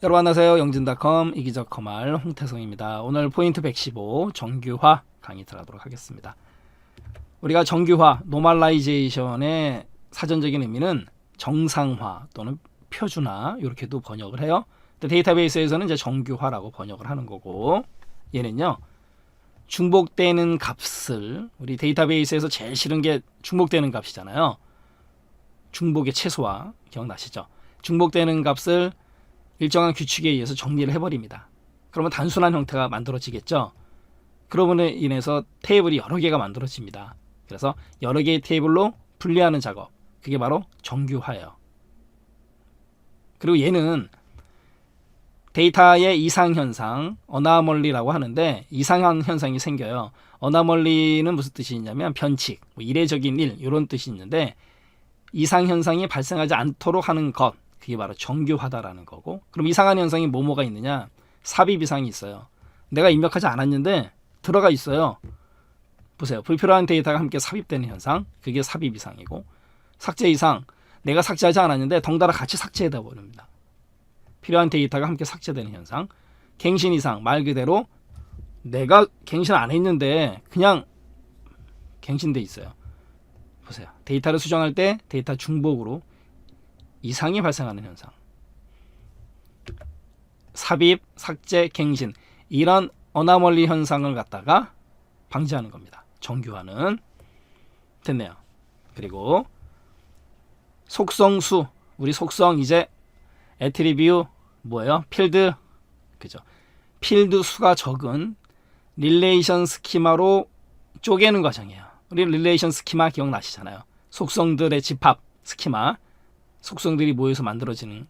여러분 안녕하세요. 영진닷컴 이기적커말 홍태성입니다. 오늘 포인트 115 정규화 강의 들어가도록 하겠습니다. 우리가 정규화, 노멀라이제이션의 사전적인 의미는 정상화 또는 표준화 이렇게도 번역을 해요. 근데 데이터베이스에서는 이제 정규화라고 번역을 하는 거고, 얘는요 중복되는 값을, 우리 데이터베이스에서 제일 싫은 게 중복되는 값이잖아요. 중복의 최소화 기억나시죠? 중복되는 값을 일정한 규칙에 의해서 정리를 해버립니다. 그러면 단순한 형태가 만들어지겠죠. 그러므로 인해서 테이블이 여러 개가 만들어집니다. 그래서 여러 개의 테이블로 분리하는 작업, 그게 바로 정규화예요. 그리고 얘는 데이터의 이상현상, 어나멀리라고 하는데, 이상한 현상이 생겨요. 어나멀리는 무슨 뜻이 있냐면 변칙, 이례적인 일 이런 뜻이 있는데, 이상현상이 발생하지 않도록 하는 것, 그게 바로 정규화다라는 거고. 그럼 이상한 현상이 뭐가 있느냐? 삽입 이상이 있어요. 내가 입력하지 않았는데 들어가 있어요. 보세요. 불필요한 데이터가 함께 삽입되는 현상, 그게 삽입 이상이고, 삭제 이상, 내가 삭제하지 않았는데 덩달아 같이 삭제해다 버립니다. 필요한 데이터가 함께 삭제되는 현상. 갱신 이상, 말 그대로 내가 갱신 안 했는데 그냥 갱신돼 있어요. 보세요. 데이터를 수정할 때 데이터 중복으로 이상이 발생하는 현상. 삽입, 삭제, 갱신, 이런 어나멀리 현상을 갖다가 방지하는 겁니다. 정규화는. 됐네요. 그리고 속성수, 우리 속성 이제 애트리뷰 뭐예요? 필드, 그죠? 필드 수가 적은 릴레이션 스키마로 쪼개는 과정이에요. 우리 릴레이션 스키마 기억나시잖아요. 속성들의 집합 스키마, 속성들이 모여서 만들어지는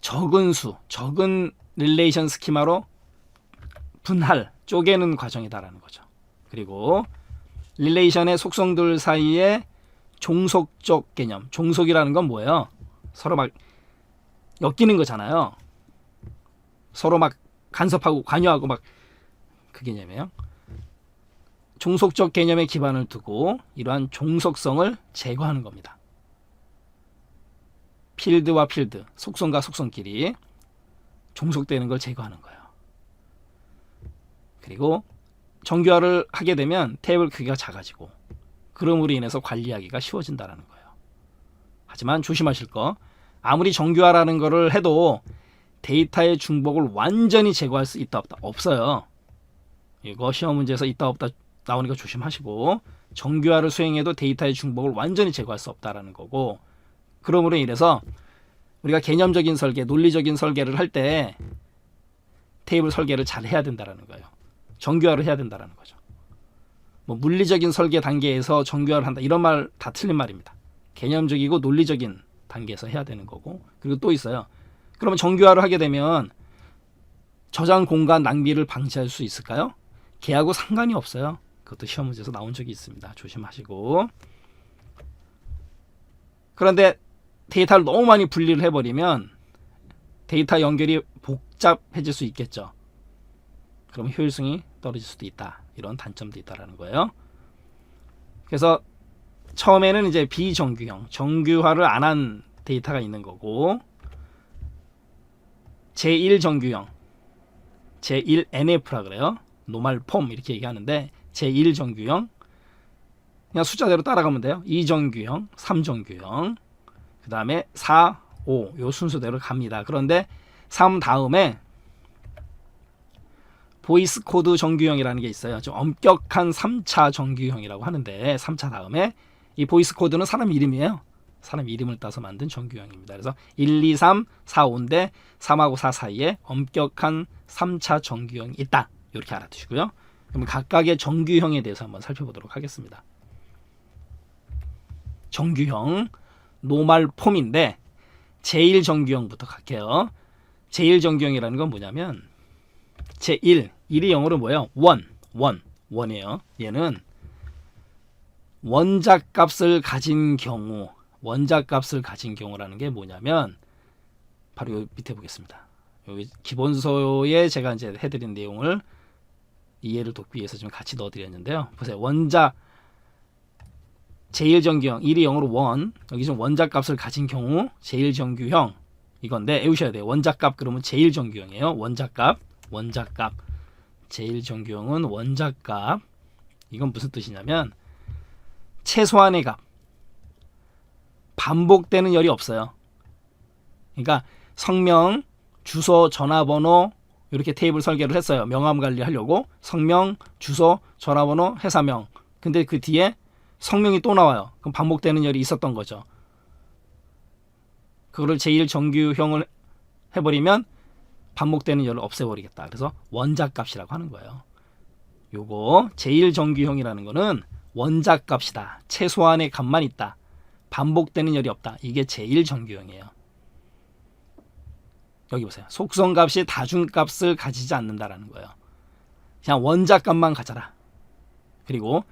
적은 수, 적은 릴레이션 스키마로 분할, 쪼개는 과정이다라는 거죠. 그리고 릴레이션의 속성들 사이에 종속적 개념, 종속이라는 건 뭐예요? 서로 막 엮이는 거잖아요. 서로 막 간섭하고 관여하고 막 그 개념이에요. 종속적 개념에 기반을 두고 이러한 종속성을 제거하는 겁니다. 필드와 필드, 속성과 속성끼리 종속되는 걸 제거하는 거예요. 그리고 정규화를 하게 되면 테이블 크기가 작아지고, 그럼으로 인해서 관리하기가 쉬워진다는 거예요. 하지만 조심하실 거, 아무리 정규화라는 거를 해도 데이터의 중복을 완전히 제거할 수 있다 없다 없어요. 이거 시험 문제에서 있다 없다 나오니까 조심하시고, 정규화를 수행해도 데이터의 중복을 완전히 제거할 수 없다라는 거고, 그러므로 인해서 우리가 개념적인 설계, 논리적인 설계를 할 때 테이블 설계를 잘 해야 된다는 거예요. 정규화를 해야 된다는 거죠. 뭐 물리적인 설계 단계에서 정규화를 한다, 이런 말 다 틀린 말입니다. 개념적이고 논리적인 단계에서 해야 되는 거고. 그리고 또 있어요. 그러면 정규화를 하게 되면 저장 공간 낭비를 방지할 수 있을까요? 걔하고 상관이 없어요. 그것도 시험 문제에서 나온 적이 있습니다. 조심하시고. 그런데 데이터를 너무 많이 분리를 해버리면 데이터 연결이 복잡해질 수 있겠죠. 그럼 효율성이 떨어질 수도 있다. 이런 단점도 있다라는 거예요. 그래서 처음에는 이제 비정규형, 정규화를 안 한 데이터가 있는 거고, 제1정규형, 제1NF라 그래요. 노멀 폼 이렇게 얘기하는데, 제1정규형 그냥 숫자대로 따라가면 돼요. 2정규형, 3정규형, 그 다음에 4, 5 요 순서대로 갑니다. 그런데 3 다음에 보이스 코드 정규형이라는 게 있어요. 좀 엄격한 3차 정규형이라고 하는데, 3차 다음에 이 보이스 코드는 사람 이름이에요. 사람 이름을 따서 만든 정규형입니다. 그래서 1, 2, 3, 4, 5인데 3하고 4 사이에 엄격한 3차 정규형이 있다. 이렇게 알아두시고요. 그럼 각각의 정규형에 대해서 한번 살펴보도록 하겠습니다. 정규형, 노멀 폼인데 제1정규형부터 갈게요. 제1정규형이라는 건 뭐냐면, 제1, 1이 영어로 뭐예요? 원이에요. 얘는 원작 값을 가진 경우, 원작 값을 가진 경우라는 게 뭐냐면, 바로 여기 밑에 보겠습니다. 여기 기본서에 제가 이제 해드린 내용을 이해를 돕기 위해서 좀 같이 넣어드렸는데요. 보세요. 원작 제1정규형 1이 0으로 1, 여기 좀 원작 값을 가진 경우 제1정규형 이건데 외우셔야 돼요. 원자값 그러면 제1정규형이에요. 원자값. 제1정규형은 원자값. 이건 무슨 뜻이냐면 최소한의 값. 반복되는 열이 없어요. 그러니까 성명, 주소, 전화번호 이렇게 테이블 설계를 했어요. 명함 관리하려고 성명, 주소, 전화번호, 회사명. 근데 그 뒤에 성명이 또 나와요. 그럼 반복되는 열이 있었던 거죠. 그거를 제1정규형을 해버리면 반복되는 열을 없애버리겠다. 그래서 원자값이라고 하는 거예요. 요거 제1정규형이라는 거는 원자값이다. 최소한의 값만 있다. 반복되는 열이 없다. 이게 제1정규형이에요. 여기 보세요. 속성값이 다중값을 가지지 않는다라는 거예요. 그냥 원자값만 가져라. 그리고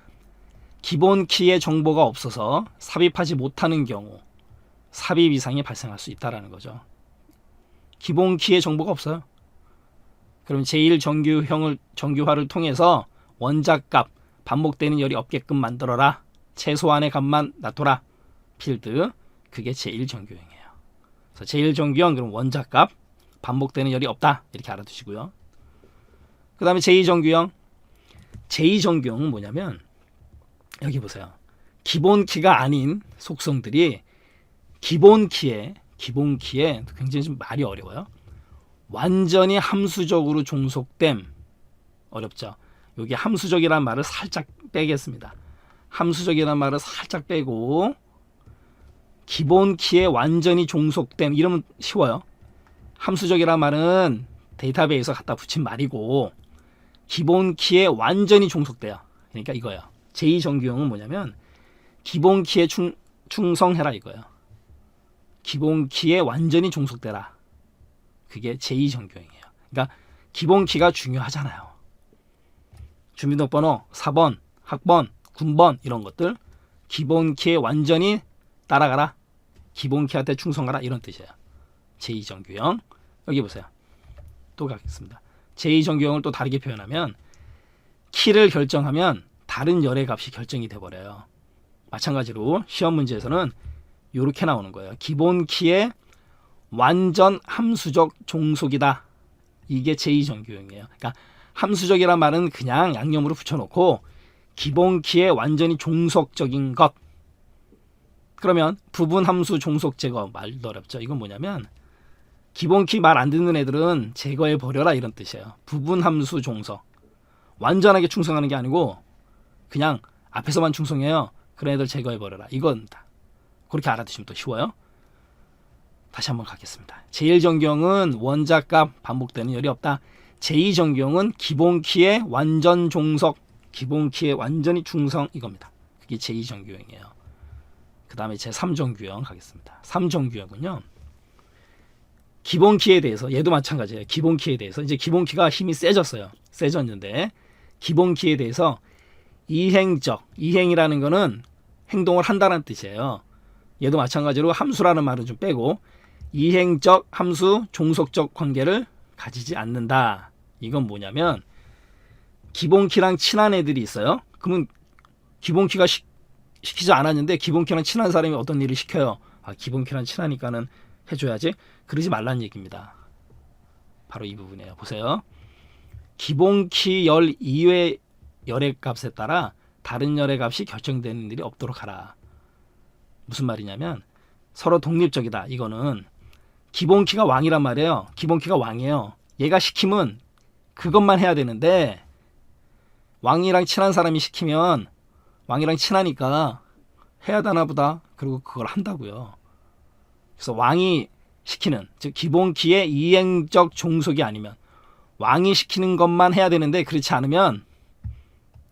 기본 키의 정보가 없어서 삽입하지 못하는 경우 삽입 이상이 발생할 수 있다는 거죠. 기본 키의 정보가 없어요. 그럼 제1정규형을 정규화를 통해서 원자값 반복되는 열이 없게끔 만들어라. 최소한의 값만 놔둬라. 필드. 그게 제1정규형이에요. 그래서 제1정규형 그럼 원자값 반복되는 열이 없다. 이렇게 알아두시고요. 그 다음에 제2정규형. 제2정규형은 뭐냐면 여기 보세요. 기본 키가 아닌 속성들이 기본 키에 굉장히 좀 말이 어려워요. 완전히 함수적으로 종속됨. 어렵죠. 여기 함수적이라는 말을 살짝 빼겠습니다. 함수적이라는 말을 살짝 빼고 기본 키에 완전히 종속됨. 이러면 쉬워요. 함수적이라는 말은 데이터베이스에 갖다 붙인 말이고 기본 키에 완전히 종속돼요. 그러니까 이거예요. 제2정규형은 뭐냐면 기본 키에 충성해라 이거예요. 기본 키에 완전히 종속되라. 그게 제2정규형이에요. 그러니까 기본 키가 중요하잖아요. 주민등록번호, 사번, 학번, 군번 이런 것들 기본 키에 완전히 따라가라. 기본 키한테 충성하라 이런 뜻이에요. 제2정규형. 여기 보세요. 또 가겠습니다. 제2정규형을 또 다르게 표현하면 키를 결정하면 다른 열의 값이 결정이 돼버려요. 마찬가지로 시험 문제에서는 이렇게 나오는 거예요. 기본 키의 완전 함수적 종속이다. 이게 제2정규형이에요. 그러니까 함수적이란 말은 그냥 양념으로 붙여놓고 기본 키의 완전히 종속적인 것. 그러면 부분함수 종속 제거. 말도 어렵죠. 이건 뭐냐면 기본 키 말 안 듣는 애들은 제거해 버려라 이런 뜻이에요. 부분함수 종속. 완전하게 충성하는 게 아니고 그냥 앞에서만 충성해요. 그런 애들 제거해 버려라. 이겁니다. 그렇게 알아두시면 또 쉬워요. 다시 한번 가겠습니다. 제1정규형은 원자값 반복되는 열이 없다. 제2정규형은 기본 키의 완전 종속, 기본 키에 완전히 충성 이겁니다. 그게 제2정규형이에요. 그 다음에 제3정규형 가겠습니다. 3정규형은요. 기본 키에 대해서 얘도 마찬가지예요. 기본 키에 대해서 이제 기본 키가 힘이 세졌어요. 세졌는데 기본 키에 대해서 이행이라는 거는 행동을 한다는 뜻이에요. 얘도 마찬가지로 함수라는 말은 좀 빼고 이행적 함수 종속적 관계를 가지지 않는다. 이건 뭐냐면 기본 키랑 친한 애들이 있어요. 그러면 기본 키가 시키지 않았는데 기본 키랑 친한 사람이 어떤 일을 시켜요. 아, 기본 키랑 친하니까는 해줘야지. 그러지 말라는 얘기입니다. 바로 이 부분이에요. 보세요. 기본 키 열 이외 열의 값에 따라 다른 열의 값이 결정되는 일이 없도록 하라. 무슨 말이냐면 서로 독립적이다. 이거는 기본 키가 왕이란 말이에요. 기본 키가 왕이에요. 얘가 시키면 그것만 해야 되는데 왕이랑 친한 사람이 시키면 왕이랑 친하니까 해야 되나 보다. 그리고 그걸 한다고요. 그래서 왕이 시키는 즉 기본 키의 이행적 종속이 아니면 왕이 시키는 것만 해야 되는데 그렇지 않으면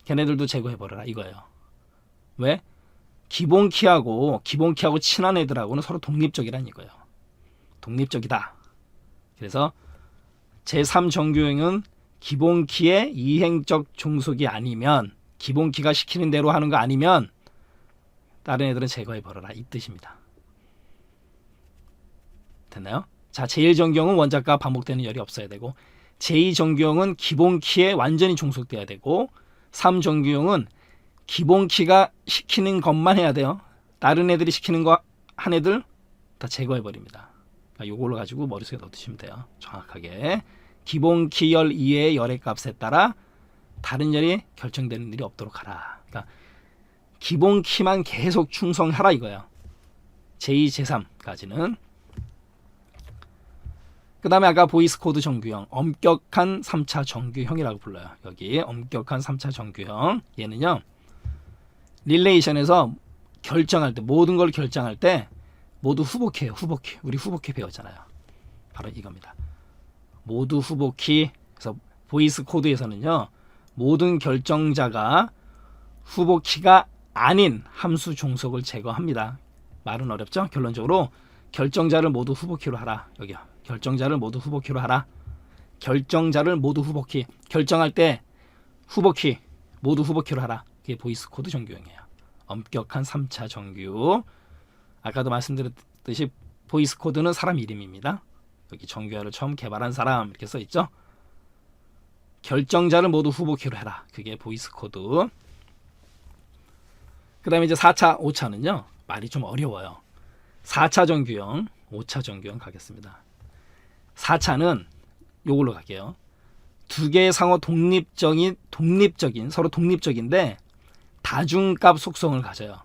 걔네들도 제거해버려라 이거예요. 왜? 기본 키하고 친한 애들하고는 서로 독립적이란 이거예요. 독립적이다. 그래서 제3정규형은 기본 키의 이행적 종속이 아니면 기본 키가 시키는 대로 하는 거 아니면 다른 애들은 제거해버려라 이 뜻입니다. 됐나요? 자, 제1정규형은 원자값 반복되는 열이 없어야 되고 제2정규형은 기본 키에 완전히 종속돼야 되고 3정규형은 기본 키가 시키는 것만 해야 돼요. 다른 애들이 시키는 거 한 애들 다 제거해버립니다. 그러니까 요걸로 가지고 머릿속에 넣어두시면 돼요. 정확하게. 기본 키열 이외의 열의 값에 따라 다른 열이 결정되는 일이 없도록 하라. 그러니까 기본 키만 계속 충성하라 이거예요. 제2, 제3까지는. 그 다음에 아까 보이스 코드 정규형, 엄격한 3차 정규형이라고 불러요. 여기 엄격한 3차 정규형. 얘는요, 릴레이션에서 결정할 때, 모든 걸 결정할 때 모두 후보키예요. 후보키. 우리 후보키 배웠잖아요. 바로 이겁니다. 모두 후보키. 그래서 보이스 코드에서는요, 모든 결정자가 후보키가 아닌 함수 종속을 제거합니다. 말은 어렵죠? 결론적으로 결정자를 모두 후보키로 하라. 여기요. 결정자를 모두 후보키로 하라. 결정자를 모두 후보키. 결정할 때 후보키 모두 후보키로 하라. 그게 보이스 코드 정규형이에요. 엄격한 3차 정규. 아까도 말씀드렸듯이 보이스 코드는 사람 이름입니다. 여기 정규어를 처음 개발한 사람 이렇게 써 있죠. 결정자를 모두 후보키로 해라. 그게 보이스 코드. 그 다음에 이제 4차, 5차는요. 말이 좀 어려워요. 4차 정규형, 5차 정규형 가겠습니다. 4차는 요걸로 갈게요. 두 개의 상호 독립적인 서로 독립적인데 다중값 속성을 가져요.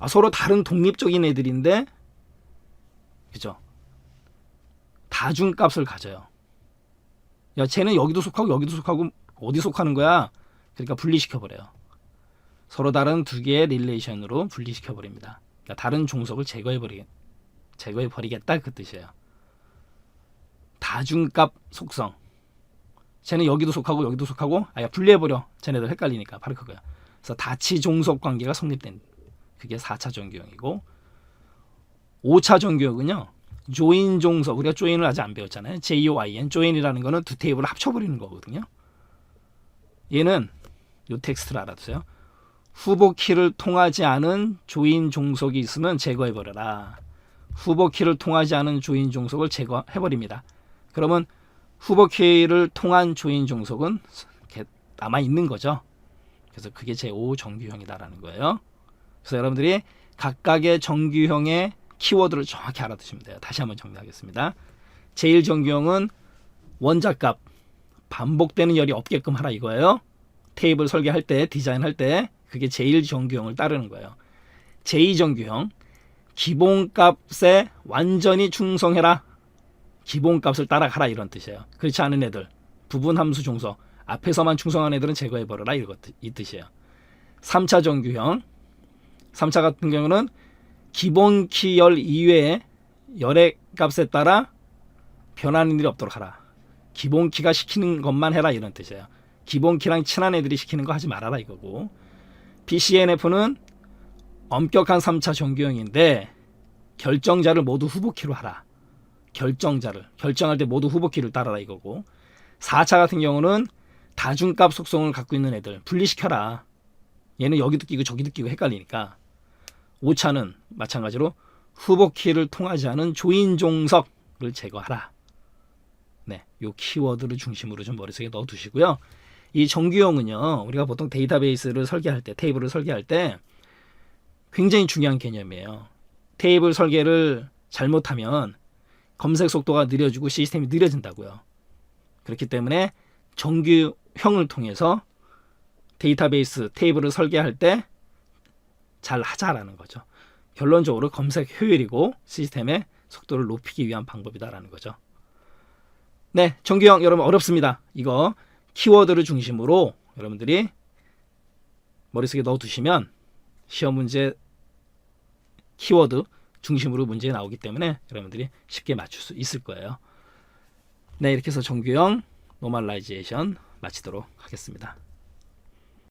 서로 다른 독립적인 애들인데, 그죠? 다중값을 가져요. 야, 쟤는 여기도 속하고 여기도 속하고 어디 속하는 거야? 그러니까 분리시켜버려요. 서로 다른 두 개의 릴레이션으로 분리시켜버립니다. 그러니까 다른 종속을 제거해버리겠다 그 뜻이에요. 다중값 속성. 쟤는 여기도 속하고 여기도 속하고 아야 분리해버려. 쟤네들 헷갈리니까 바로 그거야. 그래서 다치 종속 관계가 성립된 그게 4차 정규형이고 5차 정규형은요. 조인 종속. 우리가 조인을 아직 안 배웠잖아요. JOIN. 조인이라는 거는 두 테이블을 합쳐버리는 거거든요. 얘는 요 텍스트를 알아두세요. 후보 키를 통하지 않은 조인 종속이 있으면 제거해버려라. 후보 키를 통하지 않은 조인 종속을 제거해버립니다. 그러면 후보 키를 통한 조인 종속은 남아있는 거죠. 그래서 그게 제5 정규형이다라는 거예요. 그래서 여러분들이 각각의 정규형의 키워드를 정확히 알아두시면 돼요. 다시 한번 정리하겠습니다. 제1 정규형은 원자값 반복되는 열이 없게끔 하라 이거예요. 테이블 설계할 때, 디자인할 때 그게 제1 정규형을 따르는 거예요. 제2 정규형 기본값에 완전히 충성해라. 기본값을 따라가라 이런 뜻이에요. 그렇지 않은 애들 부분함수 종속 앞에서만 충성한 애들은 제거해버려라 이 뜻이에요. 3차 정규형 3차 같은 경우는 기본 키 열 이외에 열의 값에 따라 변하는 일이 없도록 하라. 기본 키가 시키는 것만 해라 이런 뜻이에요. 기본 키랑 친한 애들이 시키는 거 하지 말아라 이거고. BCNF는 엄격한 3차 정규형인데 결정자를 모두 후보키로 하라. 결정할 때 모두 후보키를 따라라 이거고. 4차 같은 경우는 다중값 속성을 갖고 있는 애들 분리시켜라. 얘는 여기도 끼고 저기도 끼고 헷갈리니까. 5차는 마찬가지로 후보키를 통하지 않은 조인 종석을 제거하라. 네, 요 키워드를 중심으로 좀 머릿속에 넣어두시고요. 이 정규형은요, 우리가 보통 데이터베이스를 설계할 때, 테이블을 설계할 때 굉장히 중요한 개념이에요. 테이블 설계를 잘못하면 검색 속도가 느려지고 시스템이 느려진다고요. 그렇기 때문에 정규형을 통해서 데이터베이스 테이블을 설계할 때 잘 하자라는 거죠. 결론적으로 검색 효율이고 시스템의 속도를 높이기 위한 방법이다라는 거죠. 네, 정규형 여러분 어렵습니다. 이거 키워드를 중심으로 여러분들이 머릿속에 넣어두시면 시험 문제 키워드 중심으로 문제 나오기 때문에 여러분들이 쉽게 맞출 수 있을 거예요. 네, 이렇게 해서 정규형 노멀라이제이션 마치도록 하겠습니다.